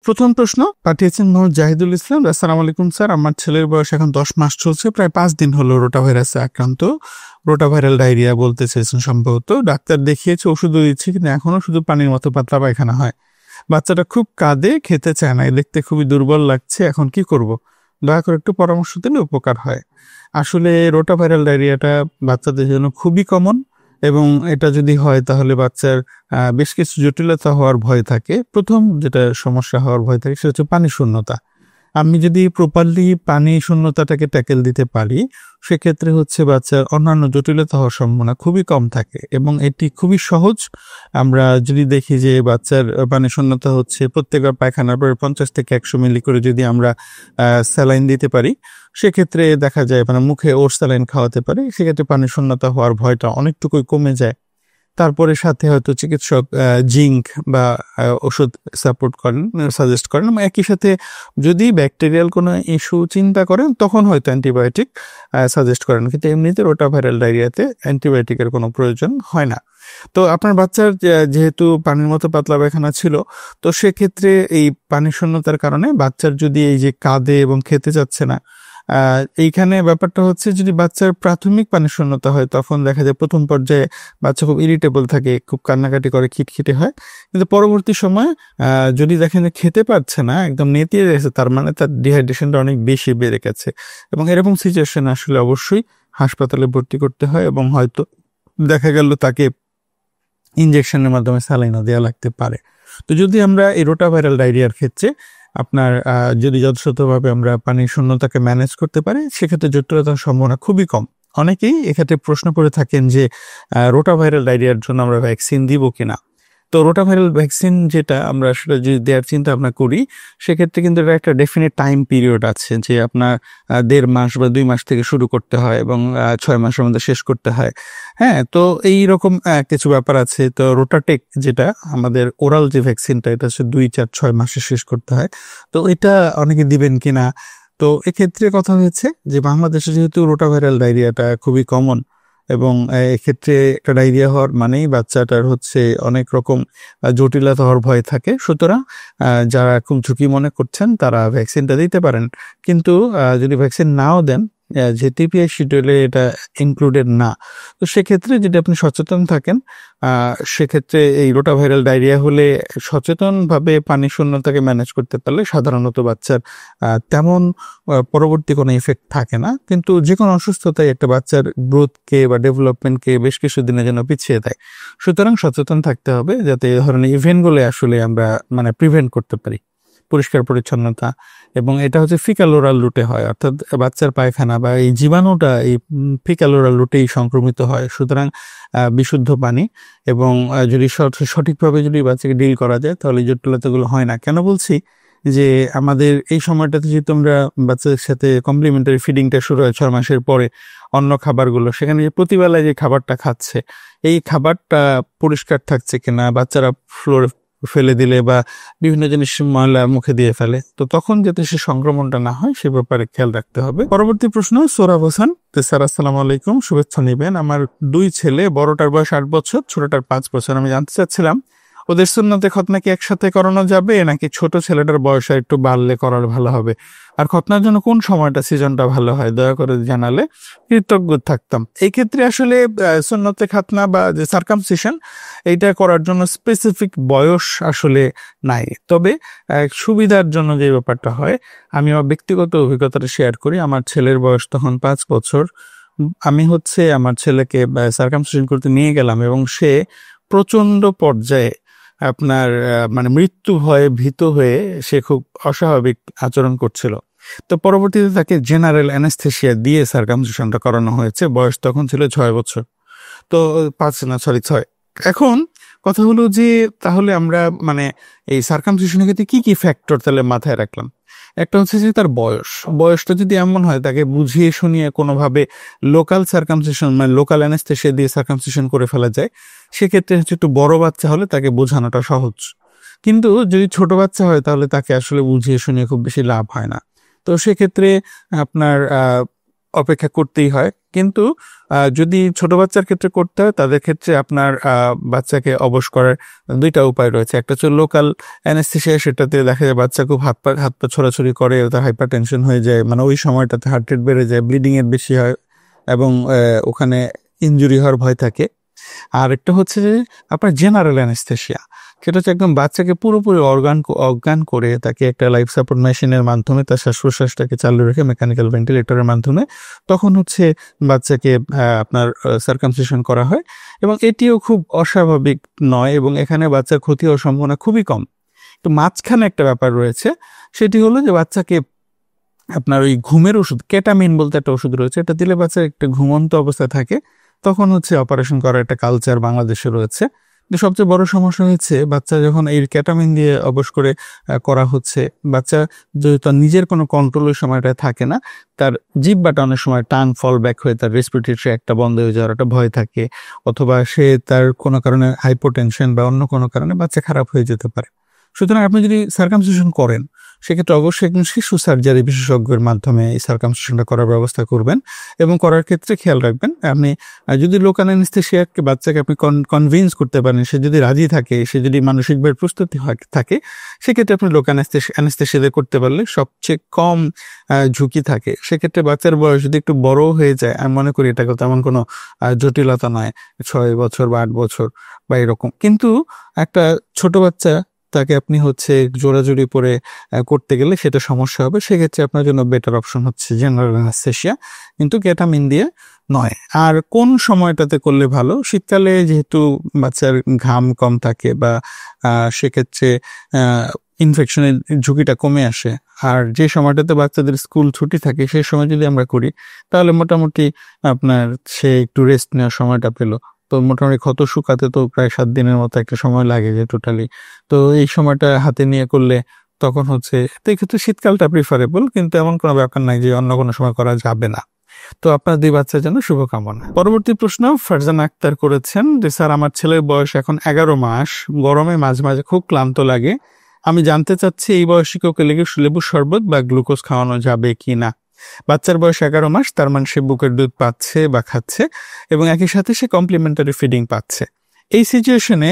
প্রথম প্রশ্ন পাঠিয়েছেন মোহাম্মদ জাহিদুল ইসলাম। আসসালামু আলাইকুম স্যার, আমার ছেলের বয়স এখন 10 মাস চলছে, প্রায় 5 দিন হলো রোটাভাইরাসে আক্রান্ত। রোটাভাইরাল ডায়রিয়া বলতে চেয়েছেন সম্ভবত। ডাক্তার দেখিয়েছে, ওষুধও দিচ্ছে, কিন্তু এখনো শুধু পানির মতো পাতলা পায়খানা হয়। বাচ্চাটা খুব কাঁদে, খেতে চায় না, দেখতে খুবই দুর্বল লাগছে। এখন কি করব? দয়া করে একটু পরামর্শ দিলে উপকার হয়। আসলে রোটাভাইরাল ডায়রিয়াটা বাচ্চাদের জন্য খুবই কমন, এবং এটা যদি হয় তাহলে বাচ্চার বেশ কিছু জটিলতা হওয়ার ভয় থাকে। প্রথম যেটা সমস্যা হওয়ার ভয় থাকে সেটা হচ্ছে পানি শূন্যতা। আমি যদি প্রপারলি পানি শূন্যতাটাকে ট্যাকেল দিতে পারি, সেক্ষেত্রে হচ্ছে বাচ্চার অন্যান্য জটিলতা হওয়ার সম্ভাবনা খুবই কম থাকে, এবং এটি খুবই সহজ। আমরা যদি দেখি যে বাচ্চার পানি শূন্যতা হচ্ছে, প্রত্যেকবার পায়খানার পরে 50 থেকে 100 মিলি করে যদি আমরা স্যালাইন দিতে পারি, সেক্ষেত্রে দেখা যায় মানে মুখে ওর স্যালাইন খাওয়াতে পারি, সেক্ষেত্রে পানি শূন্যতা হওয়ার ভয়টা অনেকটুকুই কমে যায়। তারপরে সাথে হয়তো চিকিৎসক জিঙ্ক বা ওষুধ সাজেস্ট করেন, এবং একই সাথে যদি ব্যাকটেরিয়াল কোনো ইস্যু চিন্তা করেন তখন হয়তো অ্যান্টিবায়োটিক সাজেস্ট করেন, কিন্তু এমনিতে রোটাভাইরাল ডায়রিয়াতে অ্যান্টিবায়োটিকের কোনো প্রয়োজন হয় না। তো আপনার বাচ্চার যেহেতু পানির মতো পাতলা পায়খানা ছিল, তো সেক্ষেত্রে এই পানি শূন্যতার কারণে বাচ্চার যদি এই যে কাঁদে এবং খেতে চাচ্ছে না, এইখানে ব্যাপারটা হচ্ছে যদি বাচ্চার প্রাথমিক পানি শূন্যতা হয় তখন দেখা যায় প্রথম পর্যায়ে বাচ্চা খুব ইরিটেবল থাকে, খুব কান্নাকাটি করে, খিটখিটে হয়। কিন্তু পরবর্তী সময় যদি দেখেন যে খেতে পারছে না, একদম নেতিয়ে গেছে, তার মানে তার ডিহাইড্রেশনটা অনেক বেশি বেড়ে গেছে, এবং এরকম সিচুয়েশন আসলে অবশ্যই হাসপাতালে ভর্তি করতে হয়, এবং হয়তো দেখা গেল তাকে ইনজেকশনের মাধ্যমে স্যালাইনও দেওয়া লাগতে পারে। তো যদি আমরা এই রোটাভাইরাল ডায়রিয়ার ক্ষেত্রে আপনার যদি যথাযথভাবে আমরা পানির শূন্যতাকে ম্যানেজ করতে পারি, সেক্ষেত্রে জটিলতার সম্ভাবনা খুবই কম। অনেকেই এক্ষেত্রে প্রশ্ন করে থাকেন যে রোটাভাইরাল ডায়রিয়ার জন্য আমরা ভ্যাকসিন দিব কিনা। তো রোটাভাইরাল ভ্যাকসিন যেটা আমরা আসলে যদি দেওয়ার চিন্তা ভাবনা করি, সেক্ষেত্রে কিন্তু এটা একটা ডেফিনিট টাইম পিরিয়ড আছে, যে আপনার 1.5 মাস বা 2 মাস থেকে শুরু করতে হয় এবং 6 মাসের মধ্যে শেষ করতে হয়। হ্যাঁ, তো এইরকম কিছু ব্যাপার আছে। তো রোটাটেক যেটা আমাদের ওরাল যে ভ্যাকসিনটা, এটা হচ্ছে 2, 4, 6 মাসে শেষ করতে হয়। তো এটা অনেকে দিবেন কিনা। তো এক্ষেত্রে কথা হয়েছে যে বাংলাদেশে যেহেতু রোটাভাইরাল ডায়রিয়াটা খুবই কমন, এবং এক্ষেত্রে একটা ডায়রিয়া হওয়ার মানেই বাচ্চাটার হচ্ছে অনেক রকম জটিলতা হওয়ার ভয় থাকে। সুতরাং যারা খুব ঝুঁকি মনে করছেন তারা ভ্যাকসিনটা দিতে পারেন, কিন্তু যদি ভ্যাকসিন নাও দেন, যে টিপিআই শিডিউলে এটা ইনক্লুডেড না, তো সেক্ষেত্রে যদি আপনি সচেতন থাকেন, সেক্ষেত্রে এই রোটাভাইরাল ডায়রিয়া হলে সচেতনভাবে পানি শূন্যতাকে ম্যানেজ করতে পারলে সাধারণত বাচ্চার তেমন পরবর্তী কোনো ইফেক্ট থাকে না। কিন্তু যে কোনো অসুস্থতায় একটা বাচ্চার গ্রোথকে বা ডেভেলপমেন্টকে বেশ কিছু দিনের জন্য পিছিয়ে দেয়। সুতরাং সচেতন থাকতে হবে যাতে এই ধরনের ইভেন্টগুলো আসলে আমরা মানে প্রিভেন্ট করতে পারি। পরিষ্কার পরিচ্ছন্নতা, এবং এটা হচ্ছে ফিক্যাল ওরাল রুটে হয়, অর্থাৎ বাচ্চার পায়খানা বা এই জীবাণুটা এই ফিক্যাল ওরাল রুটেই সংক্রমিত হয়। সুতরাং বিশুদ্ধ পানি, এবং যদি সঠিকভাবে যদি বাচ্চাকে ডিল করা যায় তাহলে জটিলতাগুলো হয় না। কেন বলছি যে আমাদের এই সময়টাতে যদি তোমরা বাচ্চাদের সাথে কমপ্লিমেন্টারি ফিডিংটা শুরু হয় 6 মাসের পরে, অন্য খাবারগুলো সেখানে যে প্রতিবেলায় যে খাবারটা খাচ্ছে, এই খাবারটা পরিষ্কার থাকছে কিনা, বাচ্চারা ফ্লোরে ফেলে দিলে বা বিভিন্ন জিনিস ময়লা মুখে দিয়ে ফেলে, তো তখন যাতে সে সংক্রমণটা না হয় সে ব্যাপারে খেয়াল রাখতে হবে। পরবর্তী প্রশ্ন সোহরাব হোসেন। স্যার আসসালামু আলাইকুম, শুভেচ্ছা নেবেন। আমার 2 ছেলে, বড়টার বয়স 8 বছর, ছোটটার 5 বছর। আমি জানতে চাচ্ছিলাম ওদের সুন্নতে খতনা কি একসাথে করানো যাবে, নাকি ছোট ছেলেটার বয়স একটু বাড়লে করালে ভালো হবে, আর খতনার জন্য কোন সময়টা সিজনটা ভালো হয়, দয়া করে জানালে কৃতজ্ঞ থাকতাম। এই ক্ষেত্রে আসলে সুন্নতে খতনা বা যে সার্কামসিশন, এইটা করার জন্য স্পেসিফিক বয়স আসলে নাই। তবে সুবিধার জন্য যে ব্যাপারটা হয়, আমি আমার ব্যক্তিগত অভিজ্ঞতাটা শেয়ার করি। আমার ছেলের বয়স তখন 5 বছর। আমি হচ্ছে আমার ছেলেকে সার্কামসিশন করতে নিয়ে গেলাম, এবং সে প্রচন্ড পর্যায়ে আপনার মানে মৃত্যু ভয়ে ভীত হয়ে সে খুব অস্বাভাবিক আচরণ করছিল। তো পরবর্তীতে তাকে জেনারেল অ্যানেস্থেসিয়া দিয়ে সার্কামসিশনটা করানো হয়েছে। বয়স তখন ছিল 6 বছর। তো 5 না, সরি 6। এখন কথা হলো যে তাহলে আমরা মানে এই সার্কামসিশনের ক্ষেত্রে কি কি ফ্যাক্টর তাহলে মাথায় রাখলাম। একটা হচ্ছে যে তার বয়সটা যদি এমন হয় তাকে বুঝিয়ে শুনিয়ে কোনোভাবে লোকাল সার্কামসিশন মানে লোকাল অ্যানেস্থেসিয়া দিয়ে সার্কামসিশন করে ফেলা যায়, সেক্ষেত্রে হচ্ছে একটু বড় বাচ্চা হলে তাকে বোঝানোটা সহজ। কিন্তু যদি ছোট বাচ্চা হয় তাহলে তাকে আসলে বুঝিয়ে শুনিয়ে খুব বেশি লাভ হয় না। তো সেক্ষেত্রে আপনার অপেক্ষা করতেই হয়। কিন্তু যদি ছোট বাচ্চার ক্ষেত্রে করতে হয়, তাদের ক্ষেত্রে আপনার বাচ্চাকে অবশ করার দুইটা উপায় রয়েছে। একটা হচ্ছে লোকাল অ্যানেস্থেসিয়া, সেটাতে দেখা যায় বাচ্চা খুব হাত পা ছোড়াছুড়ি করে, তার হাইপার টেনশন হয়ে যায়, মানে ওই সময়টাতে হার্ট রেট বেড়ে যায়, ব্লিডিং এর বেশি হয় এবং ওখানে ইনজুরি হওয়ার ভয় থাকে। আর একটা হচ্ছে যে আপনার জেনারেল অ্যানেস্থেসিয়া, সেটা হচ্ছে একদম বাচ্চাকে পুরোপুরি অজ্ঞান করে তাকে একটা লাইফ সাপোর্ট মেশিনের মাধ্যমে তার শ্বাস প্রশ্বাসটাকে চালু রেখে মেকানিক্যাল ভেন্টিলেটরের মাধ্যমে তখন হচ্ছে বাচ্চাকে আপনার সার্কামসিশন করা হয়, এবং এটিও খুব অস্বাভাবিক নয় এবং এখানে বাচ্চার ক্ষতি হওয়ার সম্ভাবনা খুবই কম। তো মাঝখানে একটা ব্যাপার রয়েছে, সেটি হলো যে বাচ্চাকে আপনার ওই ঘুমের ওষুধ, কেটামিন বলতে একটা ওষুধ রয়েছে, এটা দিলে বাচ্চা একটা ঘুমন্ত অবস্থায় থাকে, তখন হচ্ছে অপারেশন করার একটা কালচার বাংলাদেশে রয়েছে। কিন্তু সবচেয়ে বড় সমস্যা হচ্ছে বাচ্চা যখন এই কেটামিন দিয়ে অবশ করে করা হচ্ছে, বাচ্চা যদি তার নিজের কোনো কন্ট্রোলের সময়টায় থাকে না, তার জিহ্বাটা অনেক সময় টাং ফল ব্যাক হয়ে তার রেসপিরেটরি ট্র্যাকটা বন্ধ হয়ে যাওয়ার একটা ভয় থাকে, অথবা সে তার কোনো কারণে হাইপোটেনশন বা অন্য কোনো কারণে বাচ্চা খারাপ হয়ে যেতে পারে। সুতরাং আপনি যদি সার্কামসিশন করেন, সেক্ষেত্রে অবশ্যই একজন শিশু সার্জারি বিশেষজ্ঞের মাধ্যমে এই সার্কামসিশনটা করার ব্যবস্থা করবেন, এবং করার ক্ষেত্রে খেয়াল রাখবেন আপনি যদি লোকাল অ্যানেস্থেসিয়াকে বাচ্চাকে আপনি কনভিন্স করতে পারেন, সে যদি রাজি থাকে, সে যদি মানসিকভাবে প্রস্তুতি থাকে, সেক্ষেত্রে আপনি লোকাল অ্যানেস্থেসিয়া করতে পারলে সবচেয়ে কম ঝুঁকি থাকে। সেক্ষেত্রে বাচ্চার বয়স যদি একটু বড় হয়ে যায়, আমি মনে করি এটা তেমন কোনো জটিলতা নয়, 6 বছর বা 8 বছর বা এরকম। কিন্তু একটা ছোট বাচ্চা, তাকে আপনি হচ্ছে জোরাজুরি পরে করতে গেলে সেটা সমস্যা হবে। সেক্ষেত্রে আপনার জন্য বেটার অপশন হচ্ছে জেনারেল অ্যানেস্থেসিয়া, কিন্তু কেটামিন দিয়ে নয়। আর কোন সময়টাতে করলে ভালো? শীতকালে যেহেতু বাচ্চার ঘাম কম থাকে বা সেক্ষেত্রে ইনফেকশনের ঝুঁকিটা কমে আসে, আর যে সময়টাতে বাচ্চাদের স্কুল ছুটি থাকে সেই সময় যদি আমরা করি, তাহলে মোটামুটি আপনার সে একটু রেস্ট নেওয়ার সময়টা পেলো। তো মোটামুটি ক্ষত শুকাতে তো প্রায় 7 দিনের মতো একটা সময় লাগে যে টোটালি। তো এই সময়টা হাতে নিয়ে করলে তখন হচ্ছে, তো এক্ষেত্রে শীতকালটা প্রিফারেবল, কিন্তু এমন কোনো ব্যাপার নাই যে অন্য কোনো সময় করা যাবে না। তো আপনার 2 বাচ্চার জন্য শুভকামনা। পরবর্তী প্রশ্ন ফারজানা আক্তার করেছেন যে, স্যার আমার ছেলের বয়স এখন 11 মাস, গরমে মাঝে মাঝে খুব ক্লান্ত লাগে, আমি জানতে চাচ্ছি এই বয়সী কাউকে লেবুর শরবত বা গ্লুকোজ খাওয়ানো যাবে কি না। বাচ্চার বয়স 11 মাস, তার মানে সে বুকের দুধ পাচ্ছে বা খাচ্ছে, এবং একই সাথে সে কমপ্লিমেন্টারি ফিডিং পাচ্ছে। এই সিচুয়েশনে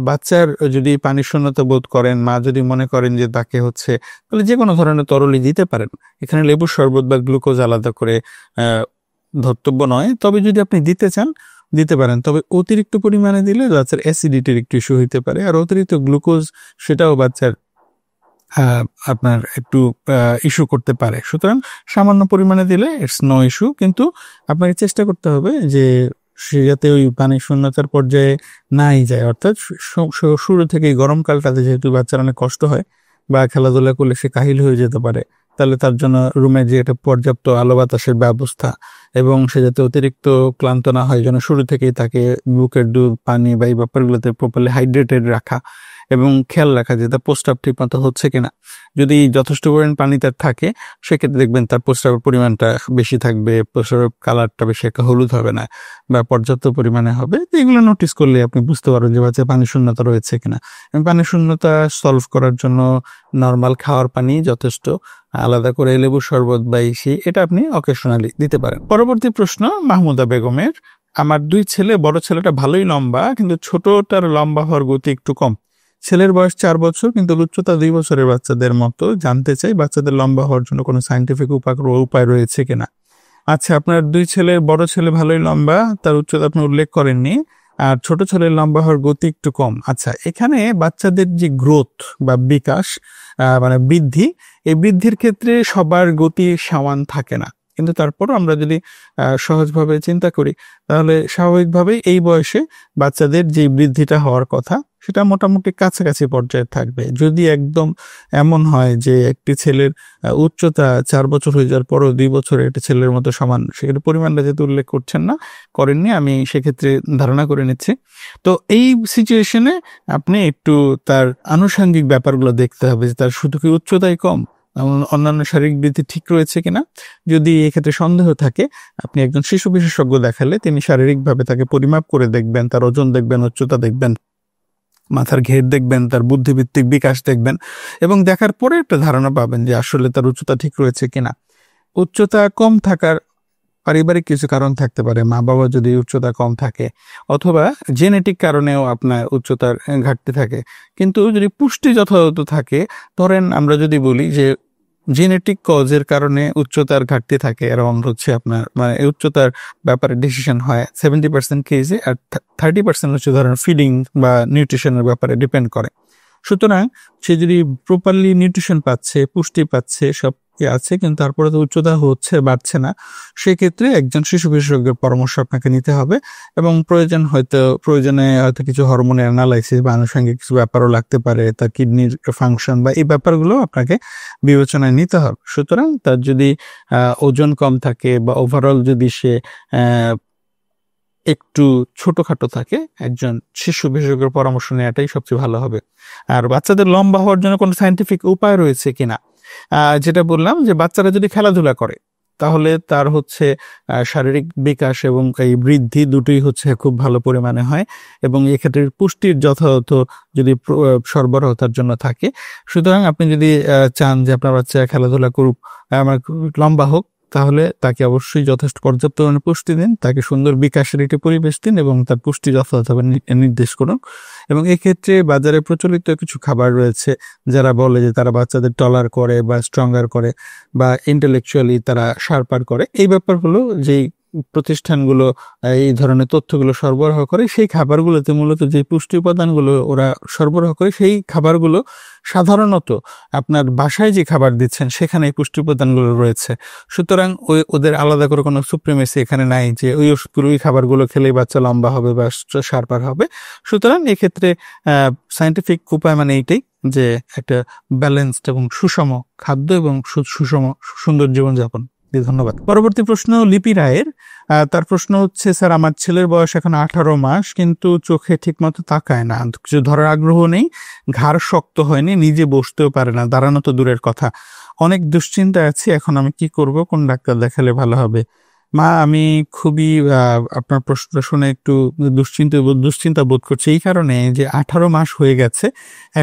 বাচ্চার যদি পানি শূন্যতা বোধ করেন, মা যদি মনে করেন যে তাকে হচ্ছে, তাহলে যে কোনো ধরনের তরলই দিতে পারেন। এখানে লেবুর শরবত বা গ্লুকোজ আলাদা করে ধর্তব্য নয়। তবে যদি আপনি দিতে চান দিতে পারেন, তবে অতিরিক্ত পরিমাণে দিলে বাচ্চার অ্যাসিডিটির একটু ইস্যু হইতে পারে, আর অতিরিক্ত গ্লুকোজ সেটাও বাচ্চার আপনার একটু ইস্যু করতে পারে। সুতরাং সামান্য পরিমাণে দিলে ইটস নো ইস্যু, কিন্তু আপনাকে চেষ্টা করতে হবে যে সে যাতে ওই পানি শূন্যতার পর্যায়ে নাই যায়। অর্থাৎ শুরু থেকে গরমকালটাতে যেহেতু বাচ্চার অনেক কষ্ট হয় বা খেলাধুলা করলে সে কাহিল হয়ে যেতে পারে, তাহলে তার জন্য রুমে যে একটা পর্যাপ্ত আলো বাতাসের ব্যবস্থা, এবং সে যাতে অতিরিক্ত ক্লান্ত না হয়, যেন শুরু থেকেই তাকে বুকের দুধ, পানি বা এই ব্যাপারগুলোতে প্রপারলি হাইড্রেটেড রাখা, এবং খেয়াল রাখা যে তার প্রস্রাব ঠিক মতো হচ্ছে কিনা। যদি যথেষ্ট পরিমাণ পানি তার থাকে, সেক্ষেত্রে দেখবেন তার প্রস্রাবের পরিমাণটা বেশি থাকবে, প্রস্রাবের কালারটা বেশি একটা হলুদ হবে না বা পর্যাপ্ত পরিমাণে হবে। তো এগুলো নোটিস করলে আপনি বুঝতে পারবেন যে বাচ্চা পানি শূন্যতা রয়েছে কিনা। পানি শূন্যতা সলভ করার জন্য নর্মাল খাওয়ার পানি যথেষ্ট, আলাদা করে লেবু শরবত বা ইসি এটা আপনি অকেশনালি দিতে পারেন। পরবর্তী প্রশ্ন মাহমুদা বেগমের, আমার 2 ছেলে, বড় ছেলেটা ভালোই লম্বা, কিন্তু ছোটটার লম্বা হওয়ার গতি একটু কম। ছেলের বয়স 4 বছর, কিন্তু উচ্চতা 2 বছরের বাচ্চাদের মতো। জানতে চাই বাচ্চাদের লম্বা হওয়ার জন্য কোনো সাইন্টিফিক উপায় রয়েছে কিনা। আচ্ছা, আপনার 2 ছেলের বড় ছেলে ভালোই লম্বা, তার উচ্চতা আপনি উল্লেখ করেননি, আর ছোট ছেলের লম্বা হওয়ার গতি একটু কম। আচ্ছা, এখানে বাচ্চাদের যে গ্রোথ বা বিকাশ মানে বৃদ্ধি, এই বৃদ্ধির ক্ষেত্রে সবার গতি সমান থাকে না, কিন্তু তারপর আমরা যদি সহজভাবে চিন্তা করি, তাহলে স্বাভাবিকভাবে এই বয়সে বাচ্চাদের যে বৃদ্ধিটা হওয়ার কথা সেটা মোটামুটি কাছাকাছি পর্যায়ে থাকবে। যদি একদম এমন হয় যে একটি ছেলের উচ্চতা 4 বছর হয়ে যাওয়ার পরও 2 বছরে একটা ছেলের মতো সমান, সেক্ষেত্রে পরিমাণটা যেহেতু উল্লেখ করছেন না, করেননি, আমি সেক্ষেত্রে ধারণা করে নিচ্ছি। তো এই সিচুয়েশনে আপনি একটু তার আনুষঙ্গিক ব্যাপারগুলো দেখতে হবে, যে তার শুধু কি উচ্চতাই কম, অন্যান্য শারীরিক বৃদ্ধি ঠিক রয়েছে কিনা। যদি এক্ষেত্রে সন্দেহ থাকে, আপনি একজন শিশু বিশেষজ্ঞ দেখালে তিনি শারীরিকভাবে তাকে পরিমাপ করে দেখবেন, তার ওজন দেখবেন, উচ্চতা দেখবেন, মাথার ঘের দেখবেন, তার বুদ্ধিভিত্তিক বিকাশ দেখবেন, এবং দেখার পরে একটা ধারণা পাবেন যে আসলে তার উচ্চতা ঠিক রয়েছে কিনা। উচ্চতা কম থাকার পারিবারিক কিছু কারণ থাকতে পারে, মা বাবা যদি উচ্চতা কম থাকে, অথবা জেনেটিক কারণেও আপনার উচ্চতার ঘাটতি থাকে। কিন্তু যদি পুষ্টি যথাযথ থাকে, ধরেন আমরা যদি বলি যে জেনেটিক কজের কারণে উচ্চতার ঘাটতি থাকে, এবং হচ্ছে আপনার মানে উচ্চতার ব্যাপারে ডিসিশন হয় 70% কেজে, আর 30% হচ্ছে ধরেন ফিডিং বা নিউট্রিশনের ব্যাপারে ডিপেন্ড করে। সুতরাং সে যদি প্রপারলি নিউট্রিশন পাচ্ছে, পুষ্টি পাচ্ছে, সব আছে, কিন্তু তারপরে তো উচ্চতা হচ্ছে বাড়ছে না, সেক্ষেত্রে একজন শিশু বিশেষজ্ঞের পরামর্শ আপনাকে নিতে হবে। এবং প্রয়োজনে হয়তো কিছু হরমোনের অ্যানালাইসিস বা আনুষঙ্গিক কিছু ব্যাপারও লাগতে পারে, তার কিডনির ফাংশন বা এই ব্যাপারগুলো আপনাকে বিবেচনায় নিতে হবে। সুতরাং তার যদি ওজন কম থাকে বা ওভারঅল যদি সে একটু ছোটখাটো থাকে, একজন শিশু বিশেষজ্ঞের পরামর্শ নেওয়াটাই সবচেয়ে ভালো হবে। আর বাচ্চাদের লম্বা হওয়ার জন্য কোনো সায়েন্টিফিক উপায় রয়েছে কিনা, যেটা বললাম যে বাচ্চারা যদি খেলাধুলা করে তাহলে তার হচ্ছে শারীরিক বিকাশ এবং এই বৃদ্ধি দুটোই হচ্ছে খুব ভালো পরিমাণে হয়, এবং এক্ষেত্রে পুষ্টির যথাযথ যদি সরবরাহ তার জন্য থাকে। সুতরাং আপনি যদি চান যে আপনার বাচ্চা খেলাধুলা করুক, আমার লম্বা হোক, তাহলে তাকে অবশ্যই যথেষ্ট পর্যাপ্ত পরিমাণে পুষ্টি দিন, তাকে সুন্দর বিকাশের একটি পরিবেশ দিন, এবং তার পুষ্টি যথাযথভাবে নির্দেশ করুন। এবং এক্ষেত্রে বাজারে প্রচলিত কিছু খাবার রয়েছে যারা বলে যে তারা বাচ্চাদের টলার করে বা স্ট্রঙ্গার করে বা ইন্টেলেকচুয়ালি তারা শার্পার করে। এই ব্যাপারগুলো যেই প্রতিষ্ঠানগুলো এই ধরনের তথ্যগুলো সরবরাহ করে, সেই খাবারগুলোতে মূলত যে পুষ্টি উপাদানগুলো ওরা সরবরাহ করে, সেই খাবারগুলো সাধারণত আপনার বাসায় যে খাবার দিচ্ছেন সেখানে এই পুষ্টি উপাদানগুলো রয়েছে। সুতরাং ওদের আলাদা করে কোনো সুপ্রিমেসি এখানে নাই যে ওই ওষুধগুলো, ওই খাবারগুলো খেলেই বাচ্চা লম্বা হবে বা শার্পার হবে। সুতরাং এক্ষেত্রে সায়েন্টিফিক উপায় মানে এইটাই যে একটা ব্যালেন্সড এবং সুষম খাদ্য এবং সুষম সুন্দর জীবনযাপন। ধন্যবাদ। পরবর্তী প্রশ্ন লিপি রায়ের। তার প্রশ্ন হচ্ছে, স্যার আমার ছেলের বয়স এখন 18 মাস, কিন্তু চোখে ঠিক মতো তাকায় না, কিছু ধরার আগ্রহ নেই, ঘাড় শক্ত হয়নি, নিজে বসতেও পারে না, দাঁড়ানো তো দূরের কথা, অনেক দুশ্চিন্তায় আছি, এখন আমি কি করব, কোন ডাক্তার দেখালে ভালো হবে? মা, আমি খুবই আপনার প্রশ্নটা শুনে একটু দুশ্চিন্তা বোধ করছি, এই কারণে যে 18 মাস হয়ে গেছে,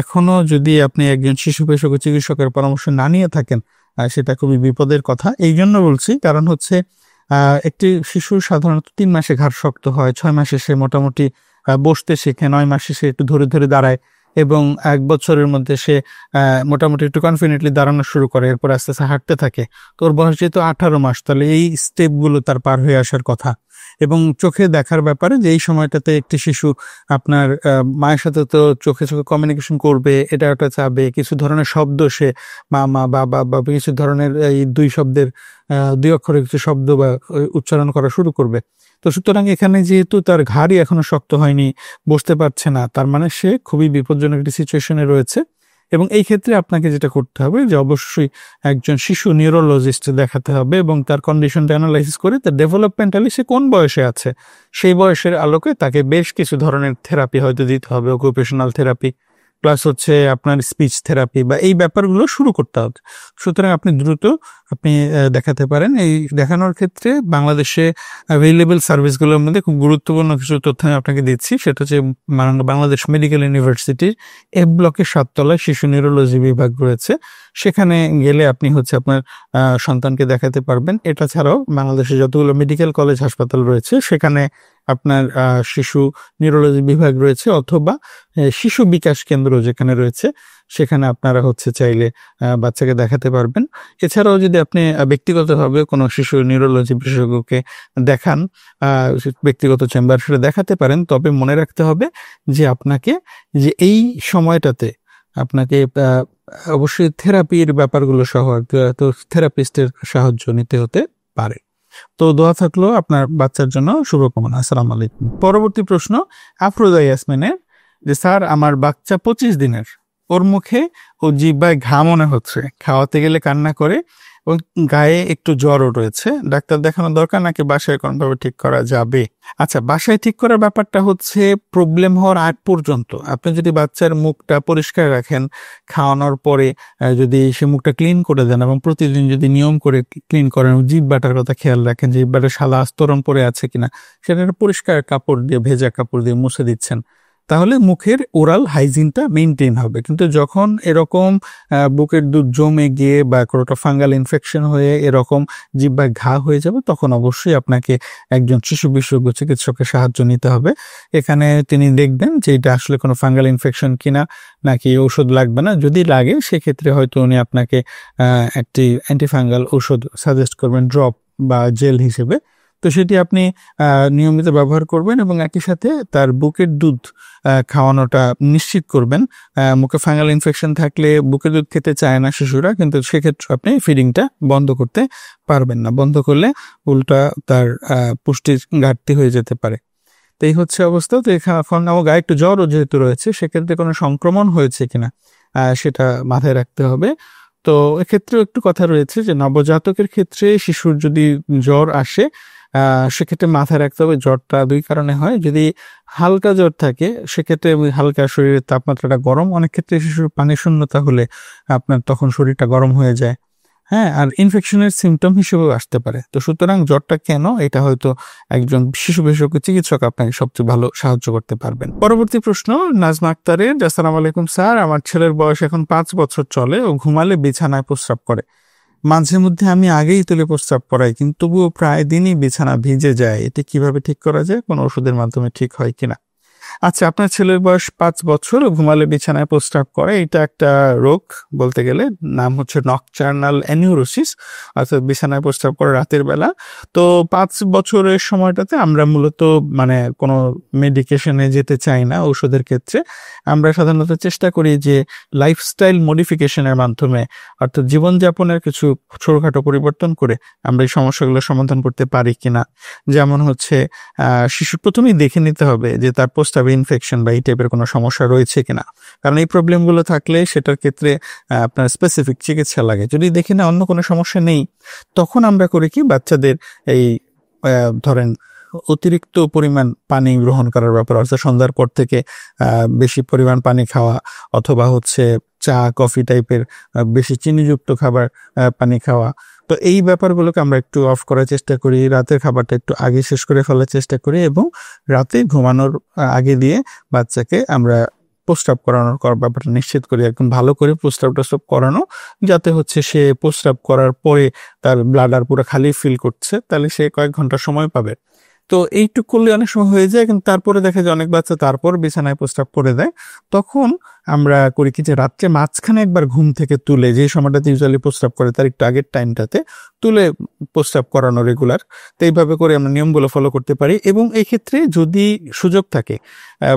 এখনো যদি আপনি একজন শিশু বিশেষজ্ঞ চিকিৎসকের পরামর্শ না নিয়ে থাকেন, সেটা খুবই বিপদের কথা। এই জন্য বলছি, কারণ হচ্ছে একটি শিশু সাধারণত 3 মাসে ঘাড় শক্ত হয়, 6 মাসে সে মোটামুটি বসতে শেখে, 9 মাসে সে একটু ধরে ধরে দাঁড়ায়, এবং 1 বছরের মধ্যে সে মোটামুটি একটু কনফিডেন্টলি দাঁড়ানো শুরু করে, এরপর আস্তে আস্তে হাঁটতে থাকে। তোর বয়স যেহেতু 18 মাস, তাহলে এই স্টেপগুলো তার পার হয়ে আসার কথা। এবং চোখে দেখার ব্যাপারে যে এই সময়টাতে একটি শিশু আপনার মায়ের সাথে তো চোখে চোখে কমিউনিকেশন করবে, এটা একটা চাবে, কিছু ধরনের শব্দ সে মামা বাবা বা কিছু ধরনের এই 2 শব্দের 2 অক্ষরের কিছু শব্দ বা উচ্চারণ করা শুরু করবে। তো সুতরাং এখানে যেহেতু তার ঘাড়ই এখনো শক্ত হয়নি, বসতে পারছে না, তার মানে সে খুবই বিপজ্জনক একটি সিচুয়েশনে রয়েছে। এবং এই ক্ষেত্রে আপনাকে যেটা করতে হবে যে অবশ্যই একজন শিশু নিউরোলজিস্ট দেখাতে হবে, এবং তার কন্ডিশনটা অ্যানালাইসিস করে তার ডেভেলপমেন্টালি সে কোন বয়সে আছে সেই বয়সের আলোকে তাকে বেশ কিছু ধরনের থেরাপি হয়তো দিতে হবে, অকুপেশনাল থেরাপি প্লাস হচ্ছে আপনার স্পিচ থেরাপি বা এই ব্যাপারগুলো শুরু করতে হবে। সুতরাং আপনি দ্রুত দেখাতে পারেন। এই দেখানোর ক্ষেত্রে বাংলাদেশে অ্যাভেলেবল সার্ভিসগুলোর মধ্যে খুব গুরুত্বপূর্ণ কিছু তথ্য আমি আপনাকে দিচ্ছি। সেটা হচ্ছে বাংলাদেশ মেডিকেল ইউনিভার্সিটির এফ ব্লকের 7 তলায় শিশু নিউরোলজি বিভাগ রয়েছে। সেখানে গেলে আপনি হচ্ছে আপনার সন্তানকে দেখাতে পারবেন। এটা ছাড়াও বাংলাদেশে যতগুলো মেডিকেল কলেজ হাসপাতাল রয়েছে সেখানে আপনার শিশু নিউরোলজি বিভাগ রয়েছে, অথবা শিশু বিকাশ কেন্দ্র যেখানে রয়েছে সেখানে আপনারা হচ্ছে চাইলে বাচ্চাকে দেখাতে পারবেন। এছাড়াও যদি আপনি ব্যক্তিগতভাবে কোনো শিশু নিউরোলজি বিশেষজ্ঞকে দেখান, ব্যক্তিগত চেম্বার সেটা দেখাতে পারেন, তবে মনে রাখতে হবে যে আপনাকে যে এই সময়টাতে আপনাকে অবশ্যই থেরাপির ব্যাপারগুলো সহ তো থেরাপিস্টের সাহায্য নিতে হতে পারে। তো দোয়া থাকলো আপনার বাচ্চার জন্য, শুভকামনা। আসসালামু আলাইকুম। পরবর্তী প্রশ্ন আফরোজা ইয়াসমিনের, যে স্যার আমার বাচ্চা 25 দিনের, ওর মুখে ও জিহ্বায় ঘা মনে হচ্ছে, খাওয়াতে গেলে কান্না করে, ও গায়ে একটু জ্বরও রয়েছে, ডাক্তার দেখানো দরকার নাকি বাসায় কোনোভাবে ঠিক করা যাবে? আচ্ছা, বাসায় ঠিক করার ব্যাপারটা হচ্ছে প্রবলেম হওয়ার আগ পর্যন্ত আপনি যদি বাচ্চার মুখটা পরিষ্কার রাখেন, খাওয়ানোর পরে যদি সে মুখটা ক্লিন করে দেন এবং প্রতিদিন যদি নিয়ম করে ক্লিন করেন, জিহ্বাটার কথা খেয়াল রাখেন, জিহ্বাটা সাদা আস্তরণ পরে আছে কিনা, সেটা পরিষ্কার কাপড় দিয়ে, ভেজা কাপড় দিয়ে মুছে দিচ্ছেন, তাহলে মুখের ওরাল হাইজিনটা মেনটেন হবে। কিন্তু যখন এরকম বুকের দুধ জমে গিয়ে বা কোনোটা ফাঙ্গাল ইনফেকশন হয়ে এরকম জিহ্বায় ঘা হয়ে যাবে, তখন অবশ্যই আপনাকে একজন শিশু বিশেষজ্ঞ চিকিৎসকের সাহায্য নিতে হবে। এখানে তিনি দেখবেন যে এটা আসলে কোনো ফাঙ্গাল ইনফেকশন কিনা, নাকি ঔষধ লাগবে না। যদি লাগে সেক্ষেত্রে হয়তো উনি আপনাকে একটি অ্যান্টিফাঙ্গাল ঔষধ সাজেস্ট করবেন, ড্রপ বা জেল হিসেবে। তো সেটি আপনি নিয়মিত ব্যবহার করবেন এবং একই সাথে তার বুকের দুধ খাওয়ানোটা নিশ্চিত করবেন। মুখে ফাঙ্গাল ইনফেকশন থাকলে বুকের দুধ খেতে চায় না শিশুরা, কিন্তু সেক্ষেত্রে আপনি ফিডিংটা বন্ধ করতে পারবেন না। বন্ধ করলে উল্টা তার পুষ্টির ঘাটতি হয়ে যেতে পারে। তো এই হচ্ছে অবস্থা। তো এখন আমার গায়ে একটু জ্বরও যেহেতু রয়েছে, সেক্ষেত্রে কোনো সংক্রমণ হয়েছে কিনা সেটা মাথায় রাখতে হবে। তো এক্ষেত্রেও একটু কথা রয়েছে যে নবজাতকের ক্ষেত্রে শিশুর যদি জ্বর আসে সেক্ষেত্রে মাথায় রাখতে হবে জ্বরটা দুই কারণে হয়। যদি হালকা জ্বর থাকে সেক্ষেত্রে হালকা শরীরের তাপমাত্রাটা গরম, অনেক ক্ষেত্রে শিশুর পানি শূন্যতা হলে আপনার তখন শরীরটা গরম হয়ে যায়। হ্যাঁ, আর ইনফেকশনের সিমটম হিসেবেও আসতে পারে। তো সুতরাং জ্বরটা কেন, এটা হয়তো একজন শিশু বিশেষজ্ঞ চিকিৎসক আপনাকে সবচেয়ে ভালো সাহায্য করতে পারবেন। পরবর্তী প্রশ্ন নাজমা আক্তারের। আসসালামু আলাইকুম স্যার, আমার ছেলের বয়স এখন 5 বছর চলে। ও ঘুমালে বিছানায় প্রস্রাব করে। মাঝে মধ্যে আমি আগেই তুলে প্রস্রাব করাই, কিন্তু তবুও প্রায় দিনই বিছানা ভিজে যায়। এটি কিভাবে ঠিক করা যায়? কোনো ওষুধের মাধ্যমে ঠিক হয় কিনা? আচ্ছা, আপনার ছেলের বয়স 5 বছর, ঘুমালে বিছানায় প্রস্রাব করে, এটা একটা রোগ বলতে গেলে। নাম হচ্ছে নকচার্নাল অ্যানিউরোসিস, অর্থাৎ বিছানায় প্রস্রাব করে রাতের বেলা। তো 5 বছরের সময়টাতে আমরা মূলত মানে কোনো মেডিকেশনে যেতে চাই না। ওষুধের ক্ষেত্রে আমরা সাধারণত চেষ্টা করি যে লাইফস্টাইল মডিফিকেশনের মাধ্যমে, অর্থাৎ জীবনযাপনের কিছু ছোটখাটো পরিবর্তন করে আমরা এই সমস্যাগুলো সমাধান করতে পারি কিনা। যেমন হচ্ছে শিশু প্রথমেই দেখে নিতে হবে যে তার প্রস্রাবে ইনফেকশন বা এই টাইপের কোনো সমস্যা রয়েছে কিনা, কারণ এই প্রবলেমগুলো থাকলে সেটার ক্ষেত্রে আপনার স্পেসিফিক চিকিৎসা লাগে। যদি দেখি না অন্য কোনো সমস্যা নেই, তখন আমরা করি কি, বাচ্চাদের এই ধরেন অতিরিক্ত পরিমাণ পানি গ্রহণ করার ব্যাপার, অর্থাৎ সন্ধ্যার পর থেকে বেশি পরিমাণ পানি খাওয়া, অথবা হচ্ছে চা কফি টাইপের বেশি চিনিযুক্ত খাবার পানি খাওয়া। তো এই ব্যাপারগুলোকে আমরা একটু অফ করার চেষ্টা করি, রাতের খাবারটা একটু আগে শেষ করে ফেলার চেষ্টা করি, এবং রাতে ঘুমানোর আগে দিয়ে বাচ্চাকে আমরা প্রস্রাব করানোর ব্যাপারটা নিশ্চিত করি, একদম ভালো করে প্রস্রাব করানো, যাতে হচ্ছে সে প্রস্রাব করার পরে তার ব্লাডার পুরো খালি ফিল করছে, তাহলে সে কয়েক ঘন্টা সময় পাবে। তো এইটুকু করলে অনেক সময় হয়ে যায়, কিন্তু তারপরে দেখা যায় অনেক বাচ্চা তারপর বিছানায় প্রস্রাব করে দেয়। তখন আমরা করি কি, যে রাত্রে মাঝখানে একবার ঘুম থেকে তুলে, যে সময়টাতে ইউজুয়ালি প্রস্রাব করে তার একটু আগের টাইমটাতে তুলে প্রস্রাব করানো রেগুলার। তো এইভাবে করে আমরা নিয়মগুলো ফলো করতে পারি। এবং এই ক্ষেত্রে যদি সুযোগ থাকে,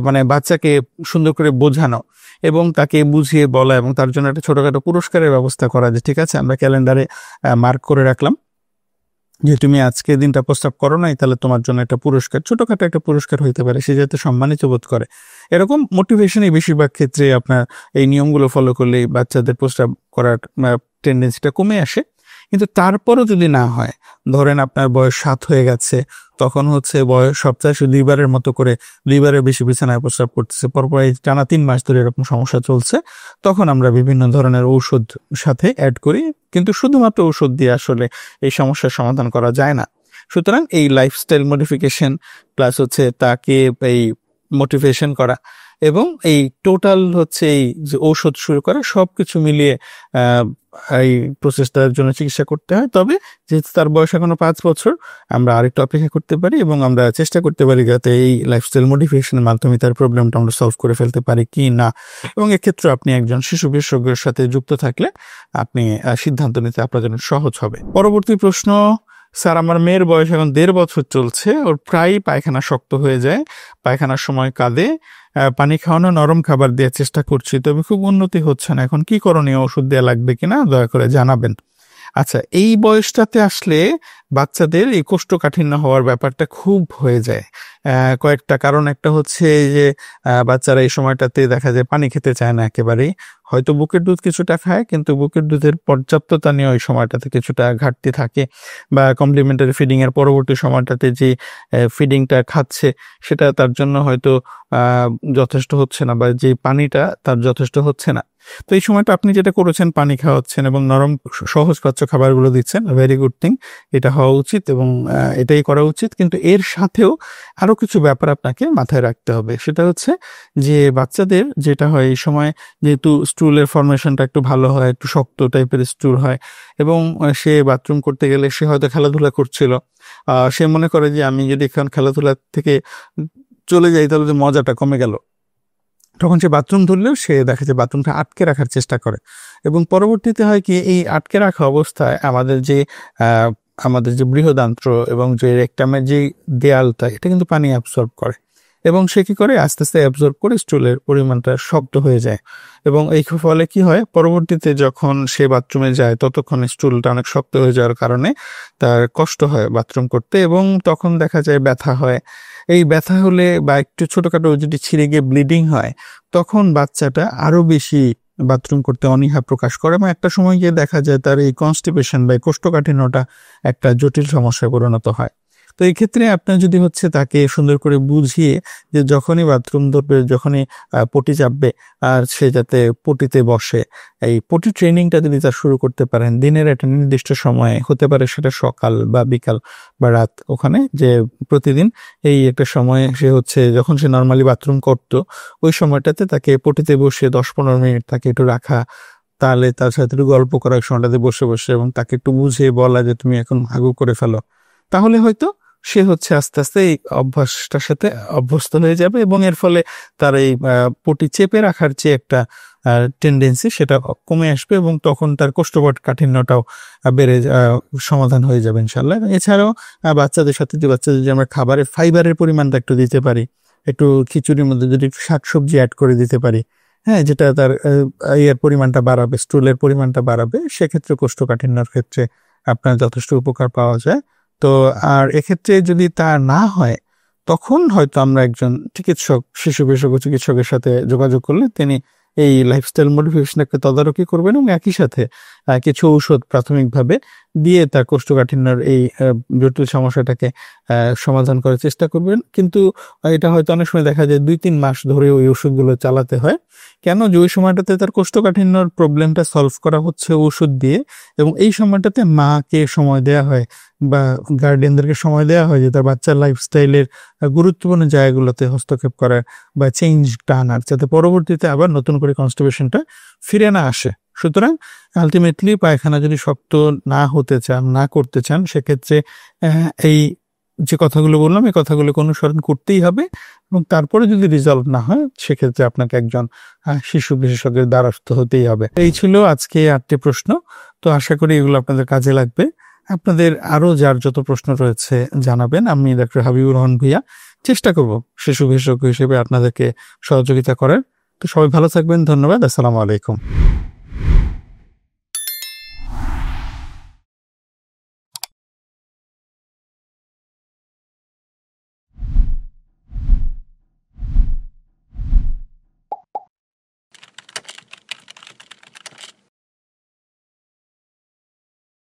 মানে বাচ্চাকে সুন্দর করে বোঝানো এবং তাকে বুঝিয়ে বলা, এবং তার জন্য একটা ছোটখাটো পুরস্কারের ব্যবস্থা করা, যে ঠিক আছে আমরা ক্যালেন্ডারে মার্ক করে রাখলাম যে তুমি আজকে দিনটা প্রস্তাব করো নাই, তাহলে তোমার জন্য একটা পুরস্কার, ছোটখাটো একটা পুরস্কার হইতে পারে, সে যাতে সম্মানিত বোধ করে। এরকম মোটিভেশনই বেশিরভাগ ক্ষেত্রে আপনার এই নিয়মগুলো ফলো করলে বাচ্চাদের প্রস্তাব করার টেন্ডেন্সিটা কমে আসে। কিন্তু তারপরও যদি না হয়, ধরেন আপনার বয়স 7 হয়ে গেছে, তখন হচ্ছে বয়স সপ্তাহে 2বারের মতো করে 2বারের বেশি বিছানায় প্রস্রাব করতেছে, পরপর এই টানা 3 মাস ধরে এরকম সমস্যা চলছে, তখন আমরা বিভিন্ন ধরনের ঔষধ সাথে অ্যাড করি। কিন্তু শুধুমাত্র ঔষধ দিয়ে আসলে এই সমস্যার সমাধান করা যায় না। সুতরাং এই লাইফস্টাইল মডিফিকেশন প্লাস হচ্ছে তাকে এই মোটিভেশন করা এবং এই টোটাল হচ্ছে এই যে ঔষধ শুরু করা, সবকিছু মিলিয়ে এই প্রসেসটার জন্য চিকিৎসা করতে হয়। তবে যেহেতু তার বয়স এখনো 5 বছর, আমরা আরেকটু অপেক্ষা করতে পারি এবং আমরা চেষ্টা করতে পারি যাতে এই লাইফস্টাইল মডিফিকেশনের মাধ্যমে তার প্রবলেমটা আমরা সলভ করে ফেলতে পারি কি না। এবং এক্ষেত্রে আপনি একজন শিশু বিশেষজ্ঞের সাথে যুক্ত থাকলে আপনি সিদ্ধান্ত নিতে আপনার জন্য সহজ হবে। পরবর্তী প্রশ্ন, স্যার আমার মেয়ের বয়স এখন 1.5 বছর চলছে, ওর প্রায় পায়খানা শক্ত হয়ে যায়, পায়খানার সময় কাঁদে, পানি খাওয়ানো, নরম খাবার দেওয়ার চেষ্টা করছি, তবে খুব উন্নতি হচ্ছে না। এখন কি করণীয়, ওষুধ দেওয়া লাগবে কিনা দয়া করে জানাবেন। আচ্ছা, এই বয়সটাতে আসলে বাচ্চাদের এই কোষ্ঠকাঠিন্য হওয়ার ব্যাপারটা খুব হয়ে যায়। কয়েকটা কারণ, একটা হচ্ছে যে বাচ্চারা এই সময়টাতে দেখা যায় পানি খেতে চায় না একেবারেই, হয়তো বুকের দুধ কিছুটা খায়, কিন্তু বুকের দুধের পর্যাপ্ততা নিয়ে ওই সময়টাতে কিছুটা ঘাটতি থাকে, বা কমপ্লিমেন্টারি ফিডিং এর পরবর্তী সময়টাতে যে ফিডিংটা খাচ্ছে সেটা তার জন্য হয়তো যথেষ্ট হচ্ছে না, বা যে পানিটা তার যথেষ্ট হচ্ছে না। তো এই সময়টা আপনি যেটা করেছেন, পানি খাওয়াচ্ছেন এবং নরম সহজপাচ্য খাবারগুলো দিচ্ছেন, ভেরি গুড থিং। এটা হওয়া উচিত এবং এটাই করা উচিত। কিন্তু এর সাথেও আরো কিছু ব্যাপার আপনাকে মাথায় রাখতে হবে। সেটা হচ্ছে যে বাচ্চাদের যেটা হয় এই সময়, যেহেতু স্টুলের ফরমেশনটা একটু ভালো হয়, একটু শক্ত টাইপের স্টুল হয় এবং সে বাথরুম করতে গেলে সে হয়তো খেলাধুলা করছিল, সে মনে করে যে আমি যদি এখন খেলাধুলা থেকে চলে যাই তাহলে যে মজাটা কমে গেল, তখন সে বাথরুম ধরলেও সে দেখা যায় বাথরুমটা আটকে রাখার চেষ্টা করে এবং পরবর্তীতে হয় কি, এই আটকে রাখা অবস্থায় আমাদের যে বৃহদান্ত্র এবং যে রেকটামের যে দেয়ালটা, এটা কিন্তু পানি অ্যাবসর্ব করে এবং সে কি করে আস্তে আস্তে অ্যাবসর্ব করে স্টুলের পরিমাণটা শক্ত হয়ে যায় এবং এই ফলে কি হয়, পরবর্তীতে যখন সে বাথরুমে যায় ততক্ষণ স্টুলটা অনেক শক্ত হয়ে যাওয়ার কারণে তার কষ্ট হয় বাথরুম করতে এবং তখন দেখা যায় ব্যথা হয়। এই ব্যথা হলে বা একটু ছোটখাটো যদি ছিঁড়ে গিয়ে ব্লিডিং হয়, তখন বাচ্চাটা আরো বেশি বাথরুম করতে অনীহা প্রকাশ করে এবং একটা সময় গিয়ে দেখা যায় তার এই কনস্টিপেশন বা কোষ্ঠকাঠিন্যটা একটা জটিল সমস্যায় পরিণত হয়। তো এই ক্ষেত্রে আপনার যদি হচ্ছে তাকে সুন্দর করে বুঝিয়ে যে যখনই বাথরুম ধরবে, যখনই পটি চাপবে, আর সে যাতে পটিতে বসে, এই পটি ট্রেনিংটা যদি তার শুরু করতে পারেন দিনের একটা নির্দিষ্ট সময়ে, হতে পারে সেটা সকাল বা বিকাল বা রাত, ওখানে যে প্রতিদিন এই একটা সময়ে সে হচ্ছে যখন সে নর্মালি বাথরুম করতো ওই সময়টাতে তাকে পটিতে বসে 10-15 মিনিট তাকে একটু রাখা, তাহলে তার সাথে একটু গল্প করার সময়টাতে বসে বসে এবং তাকে একটু বুঝিয়ে বলা যে তুমি এখন হাগু করে ফেলো, তাহলে হয়তো সে হচ্ছে আস্তে আস্তে এই অভ্যাসটার সাথে অভ্যস্ত হয়ে যাবে এবং এর ফলে তার এই পটি চেপে রাখার যে একটা টেন্ডেন্সি সেটা কমে আসবে এবং তখন তার কোষ্ঠকাঠিন্যটাও বেড়ে সমাধান হয়ে যাবে ইনশাল্লাহ। এছাড়াও বাচ্চাদের সাথে যে আমরা খাবারের ফাইবারের পরিমাণটা একটু দিতে পারি, একটু খিচুড়ির মধ্যে যদি একটু শাকসবজি অ্যাড করে দিতে পারি, হ্যাঁ, যেটা তার ইয়ের পরিমাণটা বাড়াবে, স্টুলের পরিমাণটা বাড়াবে, সেক্ষেত্রে কোষ্ঠকাঠিন্যের ক্ষেত্রে আপনার যথেষ্ট উপকার পাওয়া যায়। তো আর এক্ষেত্রে যদি তা না হয়, তখন হয়তো আমরা একজন শিশু বিশেষজ্ঞ চিকিৎসকের সাথে যোগাযোগ করলে তিনি এই লাইফস্টাইল মডিফিকেশনকে তদারকি করবেন এবং একই সাথে কিছু ঔষধ প্রাথমিকভাবে দিয়ে তার কোষ্ঠকাঠিন্যের এই জটিল সমস্যাটাকে সমাধান করার চেষ্টা করবেন। কিন্তু এটা হয়তো অনেক সময় দেখা যায় 2-3 মাস ধরে ওই ওষুধগুলো চালাতে হয়। কেন? যে ওই সময়টাতে তার কোষ্ঠকাঠিন্যর প্রবলেমটা সলভ করা হচ্ছে ওষুধ দিয়ে এবং এই সময়টাতে মাকে সময় দেওয়া হয় বা গার্ডিয়ানদেরকে সময় দেওয়া হয় যে তার বাচ্চার লাইফস্টাইলের গুরুত্বপূর্ণ জায়গাগুলোতে হস্তক্ষেপ করার বা চেঞ্জটা আনার, যাতে পরবর্তীতে আবার নতুন করে কনস্টিপেশনটা ফিরে না আসে। সুতরাং আলটিমেটলি পায়খানা যদি শক্ত না করতে চান, সেক্ষেত্রে এই যে কথাগুলো বললাম এই কথাগুলোকে অনুসরণ করতেই হবে এবং তারপরে যদি রিজলভ না হয় সেক্ষেত্রে আপনাকে একজন শিশু বিশেষজ্ঞের দ্বারস্থ হতেই হবে। এই ছিল আজকে 8টি প্রশ্ন। তো আশা করি এগুলো আপনাদের কাজে লাগবে। আপনাদের আরো যার যত প্রশ্ন রয়েছে জানাবেন। আমি ডক্টর হাবিবুর রহমান ভূঁইয়া চেষ্টা করব শিশু বিশেষজ্ঞ হিসেবে আপনাদেরকে সহযোগিতা করার। তো সবাই ভালো থাকবেন। ধন্যবাদ। আসসালামু আলাইকুম।